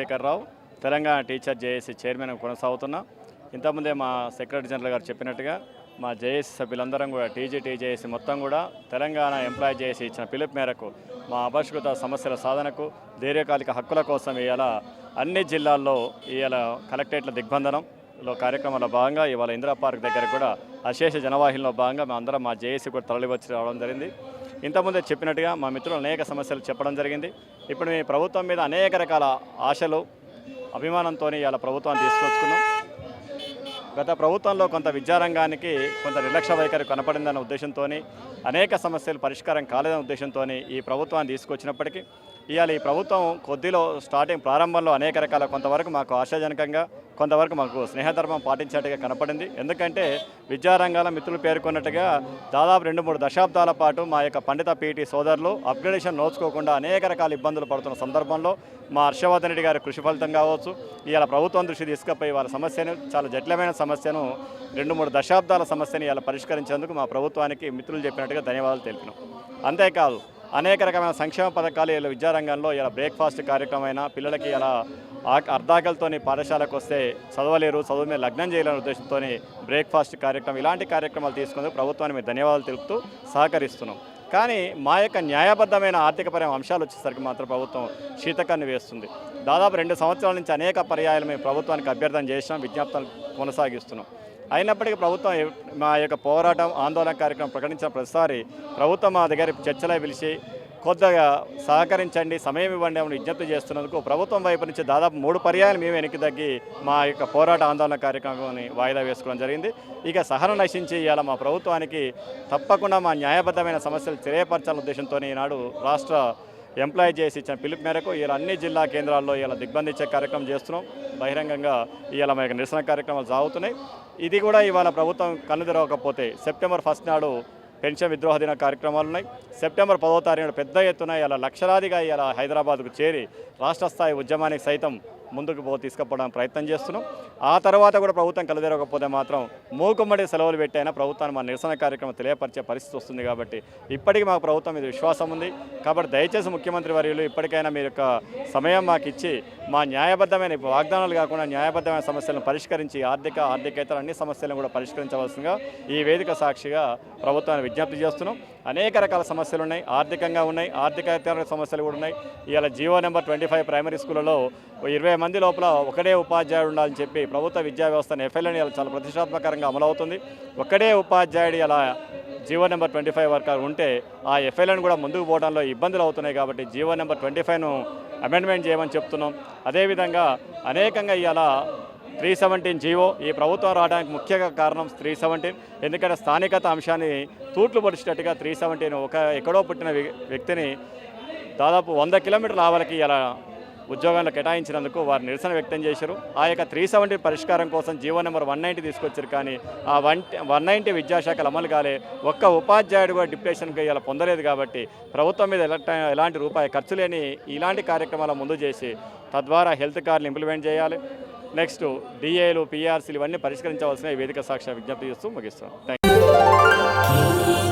Chandrashekar Rao, Telangana teacher JAC chairman కొనసాగుతున్నా. ఇంతకుముందే మా సెక్రటరీ జనరల్ గారు చెప్పినట్టుగా మా జేఏసీ సభ్యులందరం కూడా టీజేసీ మొత్తం కూడా తెలంగాణ ఎంప్లాయీ జేఏసీ ఇచ్చిన పిలుపు మేరకు మా అపరిష్కృత సమస్యల సాధనకు, దీర్ఘకాలిక హక్కుల కోసం ఇవాళ అన్ని జిల్లాల్లో ఇవాళ కలెక్టరేట్ల దిగ్బంధనంలో కార్యక్రమంలో భాగంగా ఇవాళ ఇందిరా పార్క్ దగ్గర కూడా అశేష జనవాహినిలో భాగంగా మేమందరం మా జేఏసీ కూడా తరలివచ్చి రావడం జరిగింది. ఇంతకుముందే చెప్పినట్టుగా మా మిత్రులు అనేక సమస్యలు చెప్పడం జరిగింది. ఇప్పుడు మీ ప్రభుత్వం మీద అనేక రకాల ఆశలు, అభిమానంతో ఇవాళ ప్రభుత్వాన్ని తీసుకొచ్చుకున్నాం. గత ప్రభుత్వంలో కొంత విద్యారంగానికి కొంత నిర్లక్ష్య వైఖరి కనపడిందన్న ఉద్దేశంతో, అనేక సమస్యలు పరిష్కారం కాలేదన్న ఉద్దేశంతో ఈ ప్రభుత్వాన్ని తీసుకొచ్చినప్పటికీ ఇవాళ ఈ ప్రభుత్వం కొద్దిలో స్టార్టింగ్ ప్రారంభంలో అనేక రకాల కొంతవరకు మాకు ఆశాజనకంగా, కొంతవరకు మాకు స్నేహధర్మం పాటించేట్టుగా కనపడింది. ఎందుకంటే విద్యారంగాల మిత్రులు పేర్కొన్నట్టుగా దాదాపు 2-3 దశాబ్దాల పాటు మా యొక్క పండిత పీటీ సోదరులు అప్గ్రేడేషన్ నోచుకోకుండా అనేక రకాల ఇబ్బందులు పడుతున్న సందర్భంలో మా హర్షవర్ధన్ రెడ్డి గారి కృషి ఫలితం కావచ్చు, ఇవాళ ప్రభుత్వం దృష్టి తీసుకుపోయి వాళ్ళ సమస్యను, చాలా జటిలమైన సమస్యను, 2-3 దశాబ్దాల సమస్యను ఇలా పరిష్కరించేందుకు మా ప్రభుత్వానికి మిత్రులు చెప్పినట్టుగా ధన్యవాదాలు తెలిపినాం. అంతేకాదు అనేక రకమైన సంక్షేమ పథకాలు ఇలా విద్యారంగంలో ఇలా బ్రేక్ఫాస్ట్ కార్యక్రమం, పిల్లలకి ఇలా అర్ధాకలతో పాఠశాలకు వస్తే చదవలేరు, చదువు మీద లగ్నం చేయాలనే ఉద్దేశంతో బ్రేక్ఫాస్ట్ కార్యక్రమం, ఇలాంటి కార్యక్రమాలు తీసుకుని ప్రభుత్వానికి మేము ధన్యవాదాలు తెలుపుతూ సహకరిస్తున్నాం. కానీ మా యొక్క న్యాయబద్ధమైన ఆర్థికపరమైన అంశాలు వచ్చేసరికి మాత్రం ప్రభుత్వం శీతకాన్ని వేస్తుంది. దాదాపు 2 సంవత్సరాల నుంచి అనేక పర్యాయాలు మేము ప్రభుత్వానికి అభ్యర్థన చేసినాం, విజ్ఞప్తులు కొనసాగిస్తున్నాం. అయినప్పటికీ ప్రభుత్వం మా యొక్క పోరాటం, ఆందోళన కార్యక్రమం ప్రకటించిన ప్రతిసారి ప్రభుత్వం మా దగ్గర చర్చలో పిలిచి కొద్దిగా సహకరించండి, సమయం ఇవ్వండి అని విజ్ఞప్తి చేస్తున్నందుకు ప్రభుత్వం వైపు నుంచి దాదాపు 3 పర్యాయాలు మేము వెనక్కి తగ్గి మా యొక్క పోరాట ఆందోళన కార్యక్రమాన్ని వాయిదా వేసుకోవడం జరిగింది. ఇక సహనం నశించి ఇవాళ మా ప్రభుత్వానికి తప్పకుండా మా న్యాయబద్ధమైన సమస్యలు తెలియపరచాలనే ఉద్దేశంతో ఈనాడు రాష్ట్ర ఎంప్లాయీ చేసి ఇచ్చిన పిలుపు మేరకు ఇలా అన్ని జిల్లా కేంద్రాల్లో ఇలా దిగ్బంధించే కార్యక్రమం చేస్తున్నాం. బహిరంగంగా ఇవాళ మా యొక్క నిరసన కార్యక్రమాలు సాగుతున్నాయి. ఇది కూడా ఇవాళ ప్రభుత్వం కన్ను తెరవకపోతే సెప్టెంబర్ 1 నాడు పెన్షన్ విద్రోహ దిన కార్యక్రమాలు ఉన్నాయి. సెప్టెంబర్ 10వ తారీఖున పెద్ద ఎత్తున ఇలా లక్షలాదిగా ఇలా హైదరాబాద్కు చేరి రాష్ట్ర స్థాయి ఉద్యమానికి సైతం ముందుకు తీసుకుపోవడానికి ప్రయత్నం చేస్తున్నాం. ఆ తర్వాత కూడా ప్రభుత్వం కలదెరగకపోతే మాత్రం మూకుమ్మడి సెలవులు పెట్టైనా ప్రభుత్వాన్ని మా నిరసన కార్యక్రమం తెలియపరిచే పరిస్థితి వస్తుంది. కాబట్టి ఇప్పటికీ మాకు ప్రభుత్వం మీద విశ్వాసం ఉంది. కాబట్టి దయచేసి ముఖ్యమంత్రి వర్యులు ఇప్పటికైనా మీరు యొక్క సమయం మాకు ఇచ్చి మా న్యాయబద్ధమైన వాగ్దానాలు కాకుండా న్యాయబద్ధమైన సమస్యలను పరిష్కరించి ఆర్థికేతర అన్ని సమస్యలను కూడా పరిష్కరించవలసిందిగా ఈ వేదిక సాక్షిగా ప్రభుత్వాన్ని విజ్ఞప్తి చేస్తున్నాం. అనేక రకాల సమస్యలు ఉన్నాయి, ఆర్థికంగా ఉన్నాయి, ఆర్థికేతర సమస్యలు కూడా ఉన్నాయి. ఇవాళ జీవో నెంబర్ 25 ప్రైమరీ స్కూళ్ళలో 20 మంది లోపల ఒకడే ఉపాధ్యాయుడు ఉండాలని చెప్పి ప్రభుత్వ విద్యా వ్యవస్థను ఎఫ్ఎల్ఎన్ ఇలా చాలా ప్రతిష్టాత్మకంగా అమలవుతుంది. ఒకడే ఉపాధ్యాయుడు అలా జీవో నెంబర్ 25 వరకు ఉంటే ఆ ఎఫ్ఎల్ఎన్ కూడా ముందుకు పోవడంలో ఇబ్బందులు అవుతున్నాయి. కాబట్టి జీవో నెంబర్ 25ను అమెండ్మెంట్ చేయమని చెప్తున్నాం. అదేవిధంగా అనేకంగా ఇవాళ 317 జీవో ఈ ప్రభుత్వం రావడానికి ముఖ్య కారణం 317. ఎందుకంటే స్థానికత అంశాన్ని తూట్లు పొడిచేటట్టుగా 317 ఎక్కడో పుట్టిన వ్యక్తిని దాదాపు 100 కిలోమీటర్ల ఆవలకి ఇలా ఉద్యోగాల్లో కేటాయించినందుకు వారు నిరసన వ్యక్తం చేశారు. ఆ యొక్క 317 పరిష్కారం కోసం జీవో నెంబర్ 190 తీసుకొచ్చారు. కానీ ఆ 190 విద్యాశాఖలు అమలు కాలే, ఒక్క ఉపాధ్యాయుడు కూడా డిప్యుటేషన్కి ఇలా పొందలేదు. కాబట్టి ప్రభుత్వం మీద ఎలాంటి రూపాయి ఖర్చు లేని ఇలాంటి కార్యక్రమాల ముందు చేసి తద్వారా హెల్త్ కార్డులు ఇంప్లిమెంట్ చేయాలి. నెక్స్ట్ డిఏలు, పిఆర్సీలు ఇవన్నీ పరిష్కరించవలసిన వేదిక సాక్షి విజ్ఞప్తి చేస్తూ ముగిస్తాం. Thank you.